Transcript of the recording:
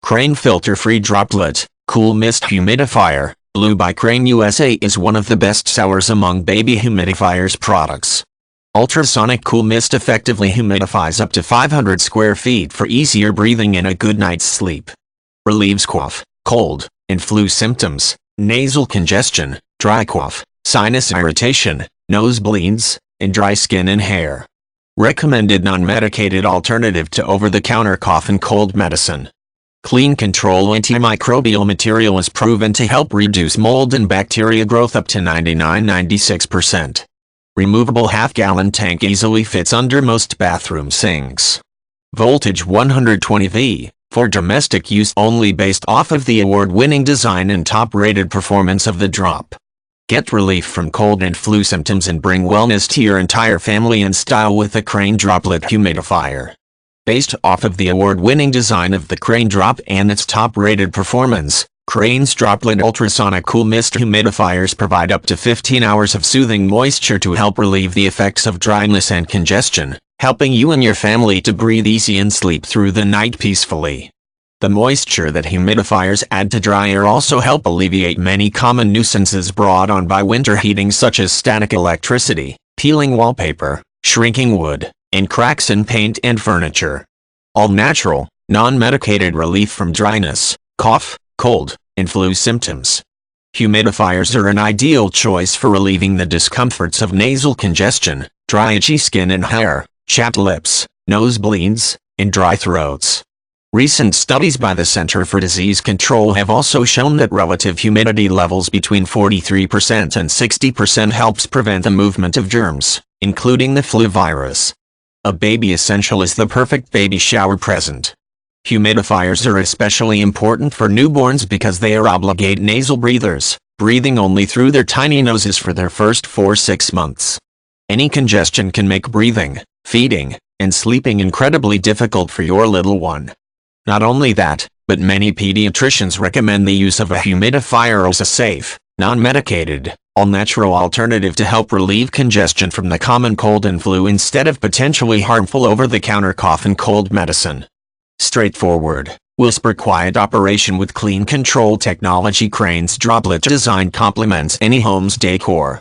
Crane filter-free droplet, cool mist humidifier, Blue by Crane USA is one of the best sellers among baby humidifiers products. Ultrasonic cool mist effectively humidifies up to 500 square feet for easier breathing and a good night's sleep. Relieves cough, cold, and flu symptoms, nasal congestion, dry cough, sinus irritation, nosebleeds, and dry skin and hair. Recommended non-medicated alternative to over-the-counter cough and cold medicine. Clean Control antimicrobial material is proven to help reduce mold and bacteria growth up to 99–96%. Removable half-gallon tank easily fits under most bathroom sinks. Voltage 120V, for domestic use only, based off of the award-winning design and top-rated performance of the drop. Get relief from cold and flu symptoms and bring wellness to your entire family in style with the Crane Droplet Humidifier. Based off of the award-winning design of the Crane Drop and its top-rated performance, Crane's Droplet Ultrasonic Cool Mist Humidifiers provide up to 15 hours of soothing moisture to help relieve the effects of dryness and congestion, helping you and your family to breathe easy and sleep through the night peacefully. The moisture that humidifiers add to dry air also help alleviate many common nuisances brought on by winter heating, such as static electricity, peeling wallpaper, shrinking wood, and cracks in paint and furniture. All natural, non-medicated relief from dryness, cough, cold, and flu symptoms. Humidifiers are an ideal choice for relieving the discomforts of nasal congestion, dry itchy skin and hair, chapped lips, nosebleeds, and dry throats. Recent studies by the Center for Disease Control have also shown that relative humidity levels between 43% and 60% helps prevent the movement of germs, including the flu virus. A baby essential is the perfect baby shower present. Humidifiers are especially important for newborns because they are obligate nasal breathers, breathing only through their tiny noses for their first 4–6 months. Any congestion can make breathing, feeding, and sleeping incredibly difficult for your little one. Not only that, but many pediatricians recommend the use of a humidifier as a safe, non-medicated, all-natural alternative to help relieve congestion from the common cold and flu instead of potentially harmful over-the-counter cough and cold medicine. Straightforward, whisper-quiet operation with clean control technology. Crane's Droplet design complements any home's decor.